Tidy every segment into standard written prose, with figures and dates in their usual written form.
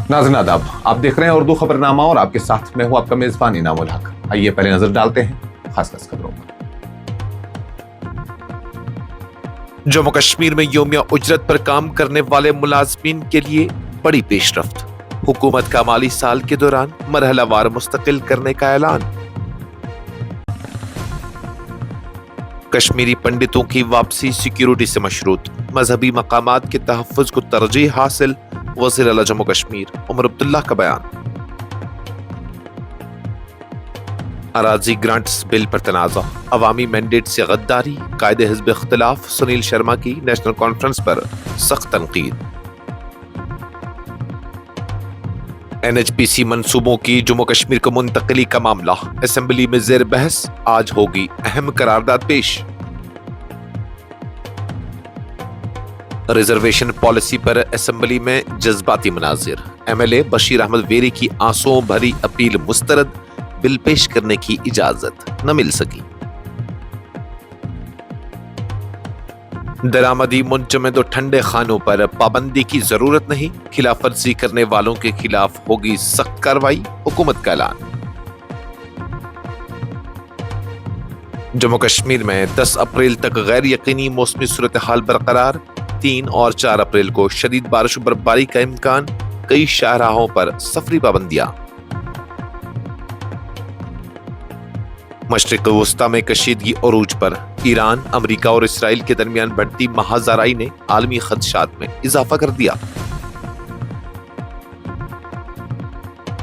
नाज़रीन आदाब, आप देख रहे हैं उर्दू खबरनामा और आपके साथ मैं हूं आपका मेजबान इनामुल हक। आइए पहले नजर डालते हैं खास खबरों पर। जम्मू कश्मीर में योमिया उजरत पर काम करने वाले मुलाजमीन के लिए बड़ी पेशरफ्त। हुकूमत का माली साल के दौरान मरहलावार मुस्तकिल करने का ऐलान। कश्मीरी पंडितों की वापसी सिक्योरिटी से मशरूत। मजहबी मकामात के तहफ्फुज को तरजीह हासिल। वज़ीर आला जम्मू कश्मीर उमर अब्दुल्ला का बयान। अराजी ग्रांट्स बिल पर तनाज़ा। अवामी मैंडेट से गद्दारी। कायदे हिज़्ब इख्तिलाफ सुनील शर्मा की नेशनल कॉन्फ्रेंस पर सख्त तनकीद। NHPC मंसूबों की जम्मू कश्मीर को मुंतकिली का मामला असेंबली में ज़ेर बहस। आज होगी अहम करारदाद पेश। रिजर्वेशन पॉलिसी पर असेंबली में जज्बाती मनाजिर। MLA बशीर अहमद वेरी की आंसुओं भरी अपील मुस्तरद। बिल पेश करने की इजाजत न मिल सकी। दरामदी मुंजमद और ठंडे खानों पर पाबंदी की जरूरत नहीं। खिलाफ वर्जी करने वालों के खिलाफ होगी सख्त कार्रवाई। हुकूमत का ऐलान। जम्मू कश्मीर में 10 अप्रैल तक गैर यकीनी मौसमी सूरत हाल बरकरार। 3 और 4 अप्रैल को शदीद बारिश और बर्फबारी का इम्कान। कई शाहराहों पर सफरी पाबंदियां। मशरिक़ वस्ता में कशीदगी अरूज पर। ईरान, अमेरिका और इसराइल के दरमियान बढ़ती महाजराई ने आलमी खदशात में इजाफा कर दिया।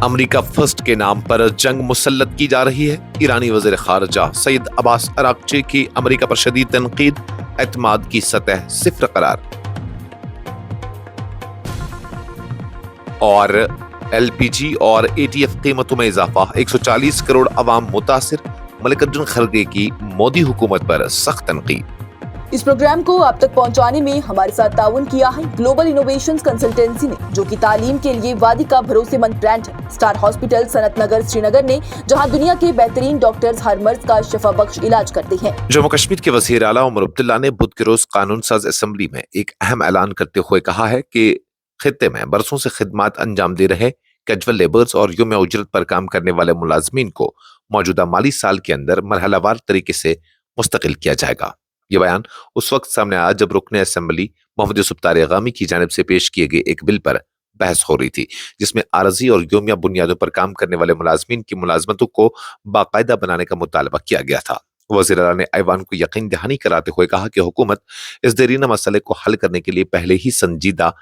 अमेरिका फर्स्ट के नाम पर जंग मुसल्लत की जा रही है। ईरानी वज़ीर ख़ारजा सईद अब्बास अराक्ची की अमेरिका पर शदीद तनकीद। एतमाद की सतह सिफर करार। और LPG और ATF कीमतों में इजाफा। 140 करोड़ अवाम मुतासिर। मल्लिकार्जुन खड़गे की मोदी हुकूमत पर सख्त तनकीद। इस प्रोग्राम को आप तक पहुंचाने में हमारे साथ ताउन किया है ग्लोबल इनोवेशंस कंसल्टेंसी ने, जो कि तालीम के लिए वादी का भरोसेमंद ब्रांड है। स्टार हॉस्पिटल सनत नगर श्रीनगर ने, जहां दुनिया के बेहतरीन डॉक्टर्स हर मर्ज का शफा बख्श इलाज करते हैं। जम्मू कश्मीर के वज़ीर आला उमर अब्दुल्ला ने बुध के रोज कानून साज असेंबली में एक अहम ऐलान करते हुए कहा है कि खित्ते में बरसों से खिदमात अंजाम दे रहे कैजुअल लेबर्स और योमिया उजरत पर काम करने वाले मुलाजमीन को मौजूदा माली साल के अंदर मरहलावार तरीके से मुस्तकिल किया जाएगा। ये बयान उस वक्त सामने आया जब रुकने असेंबली मोहम्मद यूसुफ तारिगामी की जानिब से पेश किए गए एक बिल पर बहस हो रही थी, जिसमें आरजी और योमिया बुनियादों पर काम करने वाले मुलाजमीन की मुलाजमतों को बाकायदा बनाने का मुतालबा किया गया था। वज़ीर आला ने ऐवान को यकीन दहानी कराते हुए कहा कि हुकूमत इस देरीना मसले को हल करने के लिए पहले ही संजीदा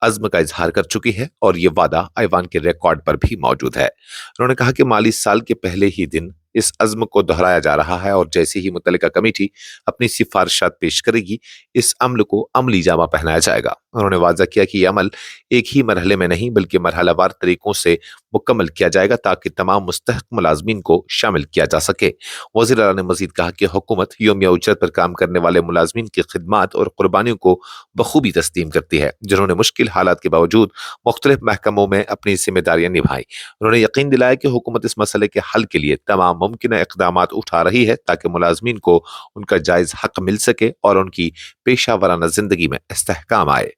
अज़्म का इजहार कर चुकी है और ये वादा ऐवान के रिकॉर्ड पर भी मौजूद है। उन्होंने कहा कि माली साल के पहले ही दिन इस अज़्म को दोहराया जा रहा है और जैसे ही मुतल्लिका कमेटी अपनी सिफारिशात पेश करेगी, इस अमल को अमली जामा पहनाया जाएगा। उन्होंने वाज़ा किया कि यह अमल एक ही मरहले में नहीं बल्कि मरहलावार तरीकों से मुकम्मल किया जाएगा ताकि तमाम मुस्तहक मुलाजमीन को शामिल किया जा सके। वज़ीर आला ने मजीद कहा कि हुकूमत योमिया उजरत पर काम करने वाले मुलाजमीन की खिदमात और कुर्बानियों को बखूबी तस्लीम करती है, जिन्होंने मुश्किल हालात के बावजूद मुख्तलिफ महकमों में अपनी जिम्मेदारियां निभाई। उन्होंने यकीन दिलाया कि हुकूमत इस मसले के हल के लिए तमाम मुमकिन इक़दामात उठा रही है ताकि मुलाजमीन को उनका जायज़ हक मिल सके और उनकी पेशा वराना जिंदगी में इस्तेहकाम आए।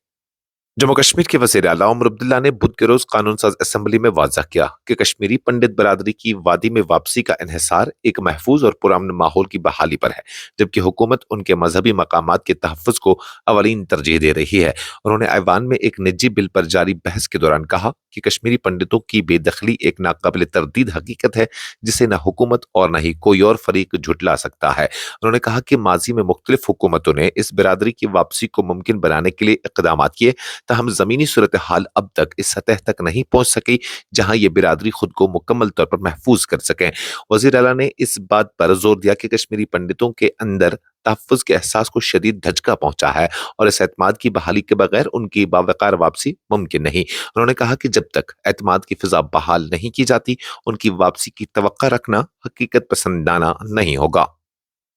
जम्मू कश्मीर के वज़ीर आला उमर अब्दुल्ला ने बुध के रोज कानून साज असेंबली में वाज़ा किया कि कश्मीरी पंडित बरादरी की वादी में वापसी का इन्हिसार एक महफूज और पुरअमन माहौल की बहाली पर है, जबकि हुकूमत उनके मजहबी मकामात के तहफ़्फ़ुज़ को अवलीन तरजीह दे रही है। उन्होंने ऐवान में एक निजी बिल पर जारी बहस के दौरान कहा कि कश्मीरी पंडितों की बेदखली एक नाकाबिल तरदीद हकीकत है, जिसे न हुकूमत और न ही कोई और फरीक झुटला सकता है। उन्होंने कहा कि माजी में मुख्तलिफ हुकूमतों ने इस बिरादरी की वापसी को मुमकिन बनाने के लिए इक़दामात किए, तहम ज़मीनी सूरत हाल अब तक इस सतह तक नहीं पहुंच सकी जहां ये बिरादरी खुद को मुकम्मल तौर पर महफूज कर सके। वज़ीर आला ने इस बात पर जोर दिया कि कश्मीरी पंडितों के अंदर तहफ़्फ़ुज़ के एहसास को शदीद धचका पहुंचा है और इस एतमाद की बहाली के बगैर उनकी बावकार वापसी मुमकिन नहीं। उन्होंने कहा कि जब तक एतमाद की फिजा बहाल नहीं की जाती, उनकी वापसी की तवक्का रखना हकीकत पसंदाना नहीं होगा।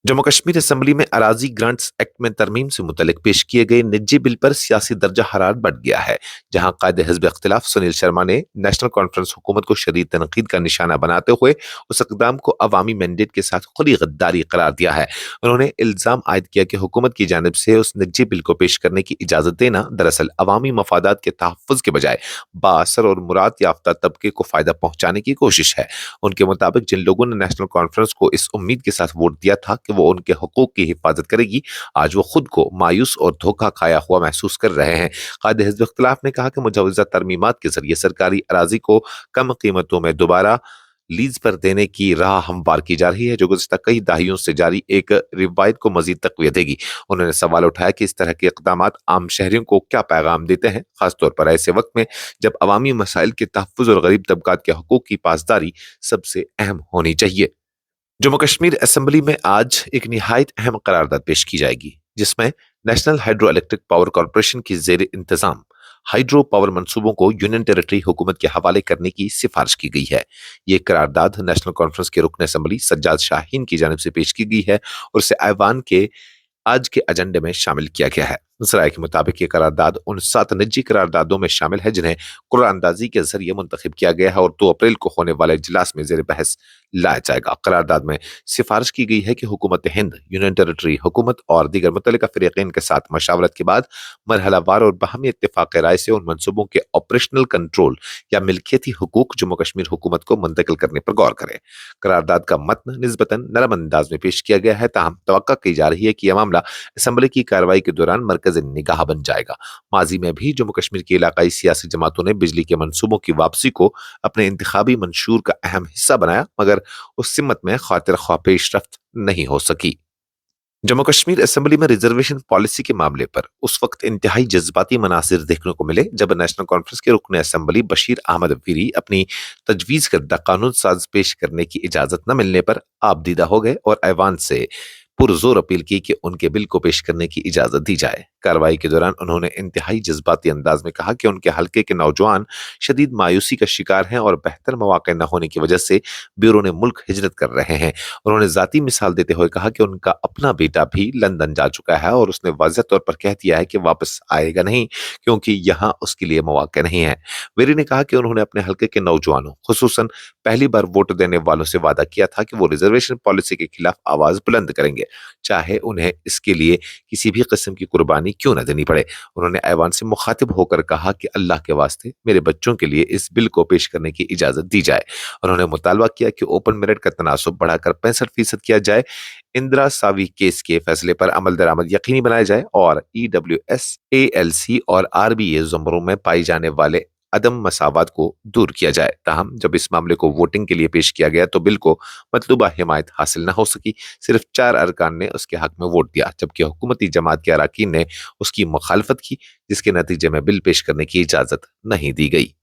जम्मू कश्मीर असम्बली में अराजी ग्रांट्स एक्ट में तरमीम से मुतल्लिक पेश किए गए निजी बिल पर सियासी दर्जा हरारत बढ़ गया है, जहां कायदे हिज़्ब इख्तिलाफ सुनील शर्मा ने नेशनल कॉन्फ्रेंस हुकूमत को शदीद तनकीद का निशाना बनाते हुए उस इक़दाम को अवामी मैंडेट के साथ खुली गद्दारी करार दिया है। उन्होंने इल्ज़ाम आयद किया कि हुकूमत की जानिब से उस निजी बिल को पेश करने की इजाज़त देना दरअसल अवामी मफादात के तहफ़्फ़ुज़ के बजाय बाअसर और मुराद याफ्ता तबके को फ़ायदा पहुँचाने की कोशिश है। उनके मुताबिक जिन लोगों ने नेशनल कॉन्फ्रेंस को इस उम्मीद के साथ वोट दिया था कि वो उनके हुकूक की हिफाजत करेगी, आज वो खुद को मायूस और धोखा खाया हुआ महसूस कर रहे हैं। कायदे हिज़्ब इख्तिलाफ ने कहा कि मुजवज़ा तरमीमात के जरिए सरकारी अराजी को कम कीमतों में दोबारा लीज पर देने की राह हमवार की जा रही है, जो गुज़िश्ता कई दहाइयों से जारी एक रिवायत को मजीद तक़वियत देगी। उन्होंने सवाल उठाया कि इस तरह के इक़दामात आम शहरियों को क्या पैगाम देते हैं, खासतौर पर ऐसे वक्त में जब अवामी मसाइल के तहफ़्फ़ुज़ और गरीब तबकात के हुकूक की पासदारी सबसे अहम होनी चाहिए। जम्मू कश्मीर असम्बली में आज एक निहायत अहम करारदाद पेश की जाएगी, जिसमें national hydro electric power corporation की ज़ेर इंतज़ाम हाइड्रो पावर मंसूबों को यूनियन टेरिटरी हुकूमत के हवाले करने की सिफारिश की गई है। ये करारदाद नेशनल कॉन्फ्रेंस के रुकन असम्बली सज्जाद शाहीन की जानिब से पेश की गई है और इसे ऐवान के आज के एजेंडे में शामिल किया गया है। ज़राए के मुताबिक ये करारदाद उन 7 निजी करारदादों में शामिल है जिन्हें कुरानंदाजी के जरिए मुंतखब किया गया है और 2 अप्रैल को होने वाले इजलास में ज़ेर बहस लाया जाएगा। करारदाद में सिफारिश की गई है कि हुकूमत हिंद, यूनियन टेरिटरी हुकूमत और दीगर मुतल्लिका फ़रीक़ैन के साथ मशावरत के बाद मरहलावार और बाहमी इत्तेफ़ाक़ राय से उन मंसूबों के ऑपरेशनल कंट्रोल या मिल्कियती हुकूक जम्मू कश्मीर हुकूमत को मुंतकिल करने पर गौर करें। करारदाद का मतन निस्बतन नरम अंदाज में पेश किया गया है, ताहम तवक्का की जा रही है कि यह मामला असम्बली की कार्रवाई के दौरान मरकज़ निगाह बन जाएगा। माजी में भी जम्मू कश्मीर की इलाकाई सियासी जमातों ने बिजली के मंसूबों की वापसी को अपने इंतखाबी मंशूर का अहम हिस्सा बनाया, मगर उस सिमत में खातिर ख्वाह पेशरफ्त नहीं हो सकी। जम्मू कश्मीर असम्बली में रिजर्वेशन पॉलिसी के मामले पर उस वक्त इंतहाई जज्बाती मनासिर देखने को मिले जब नेशनल कॉन्फ्रेंस के रुकन असम्बली बशीर अहमद अफीरी अपनी तजवीज़ करदा कानून साज पेश करने की इजाज़त न मिलने पर आपदीदा हो गए और ऐवान से पुरजोर अपील की कि उनके बिल को पेश करने की इजाज़त दी जाए। कार्रवाई के दौरान उन्होंने इंतहाई जज्बाती अंदाज में कहा कि उनके हल्के के नौजवान शदीद मायूसी का शिकार हैं और बेहतर मौक़े न होने की वजह से बैरून मुल्क हिजरत कर रहे हैं। उन्होंने ज़ाती मिसाल देते हुए कहा कि उनका अपना बेटा भी लंदन जा चुका है और उसने वाज़ेह तौर पर कह दिया है कि वापस आएगा नहीं, क्योंकि यहाँ उसके लिए मौक़े नहीं है। वेरी ने कहा कि उन्होंने अपने हल्के के नौजवानों, खुसूसन पहली बार वोट देने वालों से वादा किया था कि वो रिजर्वेशन पॉलिसी के खिलाफ आवाज़ बुलंद करेंगे, चाहे उन्हें इसके लिए किसी भी किस्म की कुर्बानी क्यों न देनी पड़े। उन्होंने ऐवान से मुखातिब होकर कहा कि अल्लाह के वास्ते मेरे बच्चों के लिए इस बिल को पेश करने की इजाज़त दी जाए। उन्होंने मुतालबा किया कि ओपन मेरिट का तनासुब बढ़ाकर 65% किया जाए, इंदिरा सावी केस के फैसले पर अमल दरामद यकीनी बनाया जाए और EWS, ALC और RBA ज़ुमरों में पाई जाने वाले अदम मसावत को दूर किया जाए। ताहम जब इस मामले को वोटिंग के लिए पेश किया गया तो बिल को मतलूबा हिमायत हासिल न हो सकी। सिर्फ 4 अरकान ने उसके हक में वोट दिया, जबकि हुकूमती जमात के अरकान ने उसकी मुखालफत की, जिसके नतीजे में बिल पेश करने की इजाज़त नहीं दी गई।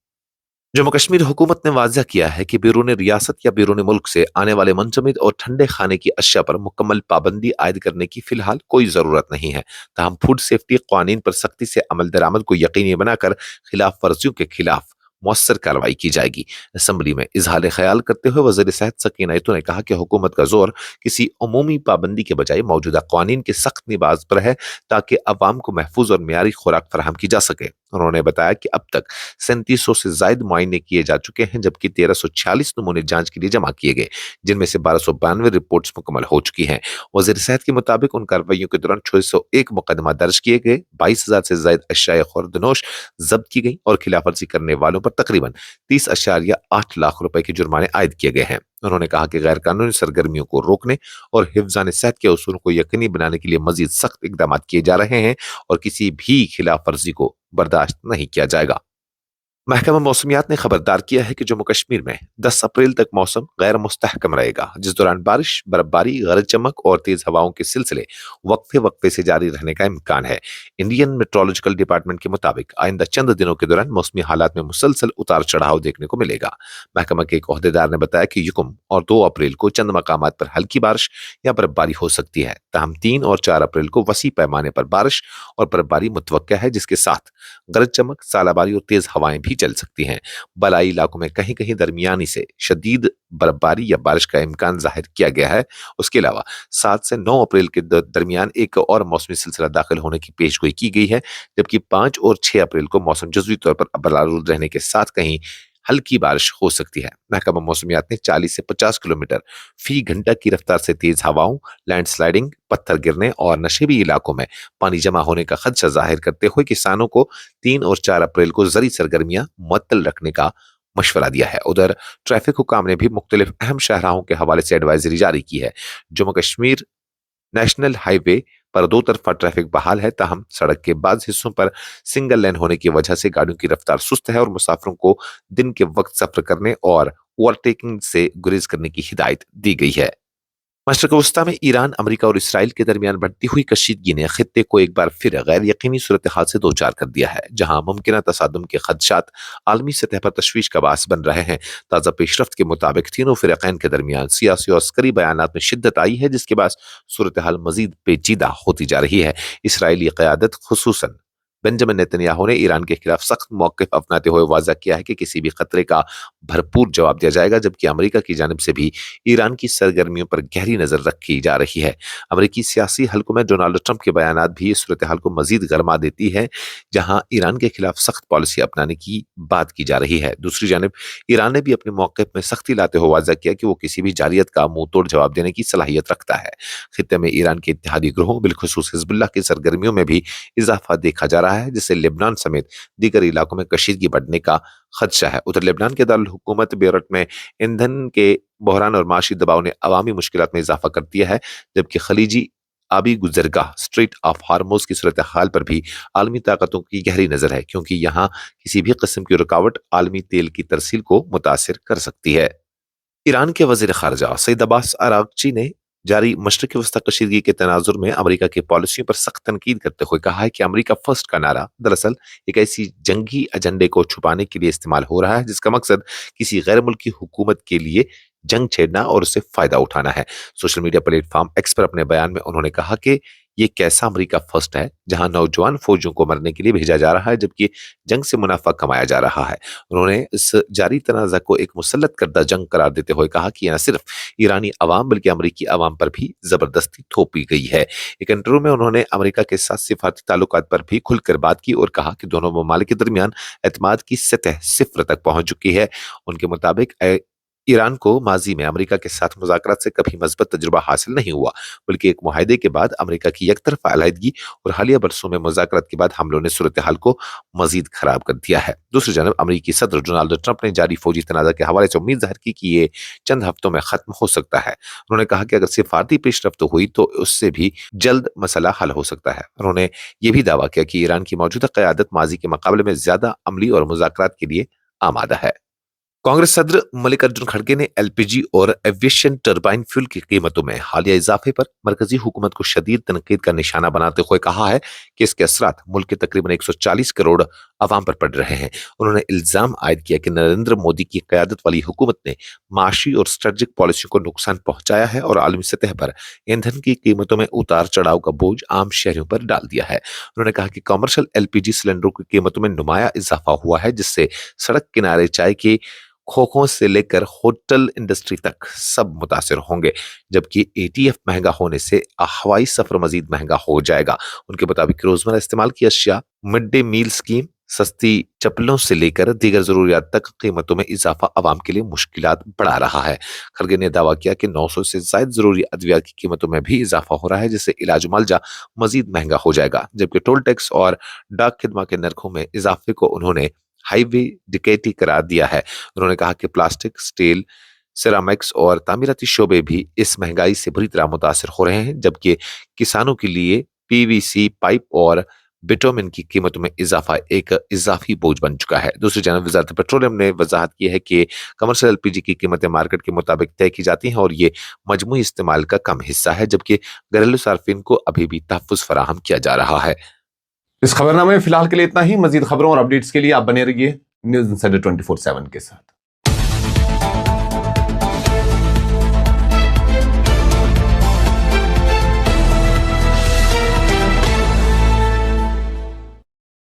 जम्मू कश्मीर हुकूमत ने वाज़ह किया है कि बैरून रियासत या बैरून मुल्क से आने वाले मुंजमद और ठंडे खाने की अशिया पर मुकम्मल पाबंदी आयद करने की फिलहाल कोई ज़रूरत नहीं है। ताहम फूड सेफ्टी कानून पर सख्ती से अमल दरामद को यकीनी बनाकर खिलाफ वर्जियों के खिलाफ मौसर कार्रवाई की जाएगी। असम्बली में इजहार ख्याल करते हुए वज़ीर सेहत सकीना इत्तू ने कहा कि हुकूमत का जोर किसी अमूमी पाबंदी के बजाय मौजूदा कानून के सख्त निबाज पर है, ताकि अवाम को महफूज और मियारी खुराक फराहम की जा सके। उन्होंने बताया कि अब तक 3700 से जायद मुआयने किए जा चुके हैं, जबकि 1346 नमूने जांच के लिए जमा किए गए, जिनमें से 1292 रिपोर्ट्स मुकम्मल हो चुकी हैं। वज़ीर सेहत के मुताबिक उन कार्रवाइयों के दौरान 601 मुकदमा दर्ज किए गए, 22,000 से जायद अशियाए खुर्दनोश जब्त की गई और खिलाफ वर्जी करने वालों पर तकरीबन 30.8 लाख रुपए के जुर्माने आयद किए गए हैं। उन्होंने कहा कि गैर कानूनी सरगर्मियों को रोकने और हिफ्ज़ान सेहत के उसूलों को यकीनी बनाने के लिए मजीद सख्त इकदाम किए जा रहे हैं और किसी भी खिलाफ वर्जी को बर्दाश्त नहीं किया जाएगा। महकमा मौसमियात ने खबरदार किया है कि जम्मू कश्मीर में 10 अप्रैल तक मौसम गैर मुस्तहकम रहेगा, जिस दौरान बारिश, बर्फबारी, गरज चमक और तेज हवाओं के सिलसिले वक्फे वक्फे से जारी रहने का इम्कान है। इंडियन मेट्रोलॉजिकल डिपार्टमेंट के मुताबिक आइंदा चंद दिनों के दौरान मौसमी हालात में मुसलसल उतार चढ़ाव देखने को मिलेगा। महकमा के एक ओहदेदार ने बताया कि युकम और 2 अप्रैल को चंद मकामात पर हल्की बारिश या बर्फबारी हो सकती है। ताहम 3 और 4 अप्रैल को वसी पैमाने पर बारिश और बर्फबारी मुतवक्का है, जिसके साथ गरज चमक, सालाबारी और तेज हवाएं भी بھی चल सकती हैं। बलाई इलाकों में कहीं कहीं दरमियानी से शदीद बर्फबारी या बारिश का इम्कान जाहिर किया गया है। उसके अलावा 7 से 9 अप्रैल के दरमियान एक और मौसमी सिलसिला दाखिल होने की पेशगोई की गई है, जबकि 5 और 6 अप्रैल को मौसम जज़वी तौर पर अबरालूद रहने के साथ कहीं हल्की बारिश हो सकती है। महकमा मौसमियात ने 40 से 50 किलोमीटर फी घंटा की रफ्तार से तेज हवाओं, लैंडस्लाइडिंग, पत्थर गिरने और नशेबी इलाकों में पानी जमा होने का खदशा जाहिर करते हुए किसानों को 3 और 4 अप्रैल को ज़री सरगर्मियां मुअत्तल रखने का मशवरा दिया है। उधर ट्रैफिक हुकाम ने भी मुख्तलिफ अहम शाहराहों के हवाले से एडवाइजरी जारी की है। जम्मू कश्मीर नेशनल हाईवे पर 2 तरफा ट्रैफिक बहाल है, ताहम सड़क के बाज़ हिस्सों पर सिंगल लेन होने की वजह से गाड़ियों की रफ्तार सुस्त है और मुसाफिरों को दिन के वक्त सफर करने और ओवरटेकिंग से गुरेज करने की हिदायत दी गई है। मशरक़ वस्ता में ईरान, अमेरिका और इसराइल के दरमियान बढ़ती हुई कशीदगी ने खित्ते को एक बार फिर गैर यकीनी सूरत हाल से दो चार कर दिया है, जहां मुमकिन तसादुम के खदशात आलमी सतह पर तशवीश का बास बन रहे हैं। ताज़ा पेशरफ्त के मुताबिक तीनों फ़िरक़ैन के दरमियान सियासी और अस्करी बयानात में शिद्दत आई है, जिसके बाद सूरत हाल मजीद पेचीदा होती जा रही है। इसराइली क़यादत खुसूसन बेंजामिन नेतन्याहू ने ईरान के खिलाफ सख्त मौक़िफ़ अपनाते हुए वाज़ा किया है कि किसी भी खतरे का भरपूर जवाब दिया जाएगा, जबकि अमेरिका की जानिब से भी ईरान की सरगर्मियों पर गहरी नज़र रखी जा रही है। अमेरिकी सियासी हलकों में डोनाल्ड ट्रंप के बयानात भी इस सूरत हाल को मजीद गरमा देती है, जहां ईरान के खिलाफ सख्त पॉलिसी अपनाने की बात की जा रही है। दूसरी जानिब ईरान ने भी अपने मौक़िफ़ में सख्ती लाते हुए वाज़ा किया कि वो किसी भी जारियत का मुंह तोड़ जवाब देने की सलाहियत रखता है। खित्ते में ईरान के इत्तेहादी ग्रोहों बिलखुसूस हिज़्बुल्लाह की सरगर्मियों में भी इजाफा देखा जा रहा है, जिससे लेबनान समेत दीगर इलाकों में कशीदगी बढ़ने का खदशा है। उधर लेबनान के दारुल हुकूमत बेरूत में ईंधन के बहरान और माशी दबाव ने अवामी मुश्किलात में इजाफा कर दिया है, जबकि खलीजी आबी गुजरगाह स्ट्रेट ऑफ हार्मोज की सूरत हाल पर भी आलमी ताकतों की गहरी नजर है, क्योंकि यहाँ किसी भी किस्म की रुकावट आलमी तेल की तरसील को मुतासिर कर सकती है। ईरान के वज़ीर ख़ारजा सईद अब्बास अराग़ची ने जारी मशरक़ वस्ता कशीदगी के तनाजुर में अमेरिका की पॉलिसियों पर सख्त तनकीद करते हुए कहा है कि अमेरिका फर्स्ट का नारा दरअसल एक ऐसी जंगी एजेंडे को छुपाने के लिए इस्तेमाल हो रहा है, जिसका मकसद किसी गैर मुल्की हुकूमत के लिए जंग छेड़ना और उससे फायदा उठाना है। सोशल मीडिया प्लेटफॉर्म एक्स पर अपने बयान में उन्होंने कहा कि ये कैसा अमेरिका फर्स्ट है जहां नौजवान फौजियों को मरने के लिए भेजा जा रहा है, जबकि जंग से मुनाफा कमाया जा रहा है। उन्होंने इस जारी तनाज़ा को एक मुसल्लत करदा जंग करार देते हुए कहा कि यह न सिर्फ ईरानी अवाम बल्कि अमेरिकी अवाम पर भी जबरदस्ती थोपी गई है। एक इंटरव्यू में उन्होंने अमेरिका के साथ सिफारती ताल्लुकात पर भी खुलकर बात की और कहा कि दोनों ममालिक के दरमियान एतमाद की सतह सिफर तक पहुंच चुकी है। उनके मुताबिक ईरान को माजी में अमेरिका के साथ मुज़ाकरात से कभी मज़बूत तजुर्बा हासिल नहीं हुआ, बल्कि एक मुआहदे के बाद अमेरिका की यकतरफा अलहदगी और हालिया बरसों में मुज़ाकरात के बाद हमलों ने सूरत हाल को मजीद खराब कर दिया है। दूसरी जानब अमेरिकी सदर डोनाल्ड ट्रंप ने जारी फौजी तनाज़ा के हवाले से उम्मीद जाहिर की कि ये चंद हफ्तों में ख़त्म हो सकता है। उन्होंने कहा कि अगर सिफारती पेशरफ्त हुई तो उससे भी जल्द मसला हल हो सकता है। उन्होंने ये भी दावा किया कि ईरान की मौजूदा क़यादत माजी के मुकाबले में ज़्यादा अमली और मुज़ाकरात के लिए आमादा है। कांग्रेस सदर मल्लिकार्जुन खड़गे ने एलपीजी और एविएशन टर्बाइन फ्यूल की कीमतों में हालिया इजाफे पर मरकजी हुकूमत को शदीद तनकीद का निशाना बनाते हुए कहा है कि इसके असरात मुल्क के तकरीबन 140 करोड़ अवाम पर पड़ रहे हैं। उन्होंने इल्जाम आयद किया कि नरेंद्र मोदी की क़यादत वाली हुकूमत ने माशी और स्ट्रेटजिक पॉलिसियों को नुकसान पहुंचाया है और आलमी सतह पर ईंधन की कीमतों में उतार चढ़ाव का बोझ आम शहरियों पर डाल दिया है। उन्होंने कहा कि कमर्शियल एलपीजी सिलेंडरों की कीमतों में नुमाया इजाफा हुआ है, जिससे सड़क किनारे चाय के खोखों से लेकर होटल इंडस्ट्री तक सब मुतासिर होंगे, जबकि एटीएफ महंगा होने से हवाई सफर मजीद महंगा हो जाएगा। उनके मुताबिक रोजमर्रा इस्तेमाल की अशिया, मिड डे मील स्कीम, सस्ती चप्पलों से लेकर दीगर जरूरियात तक कीमतों में इजाफा आवाम के लिए मुश्किलात बढ़ा रहा है। खड़गे ने दावा किया कि 900 से ज्यादा जरूरी अद्वियात की कीमतों में भी इजाफा हो रहा है, जिससे इलाज मुआलजा मजीद महंगा हो जाएगा। जबकि टोल टैक्स और डाक खिदमत के नरखों में इजाफे को उन्होंने हाईवे डिकेटी करार दिया है। उन्होंने कहा कि प्लास्टिक, स्टील, सिरामिक्स और तामीराती शोबे भी इस महंगाई से बुरी तरह मुतासिर हो रहे हैं, जबकि किसानों के लिए पीवीसी पाइप और बिटोमिन की कीमतों में इजाफा एक इजाफी बोझ बन चुका है। दूसरी जानब वज़ारत पेट्रोलियम ने वजाहत की है कि कमर्शियल एलपीजी की कीमतें मार्केट के मुताबिक तय की जाती हैं और ये मजमूई इस्तेमाल का कम हिस्सा है, जबकि घरेलू सार्फिन को अभी भी तहफ़्फ़ुज़ फराहम किया जा रहा है। इस खबरनामे में फिलहाल के लिए इतना ही। मजीद खबरों और अपडेट्स के लिए आप बने रहिए न्यूज़ इंसाइडर 24/7 के साथ।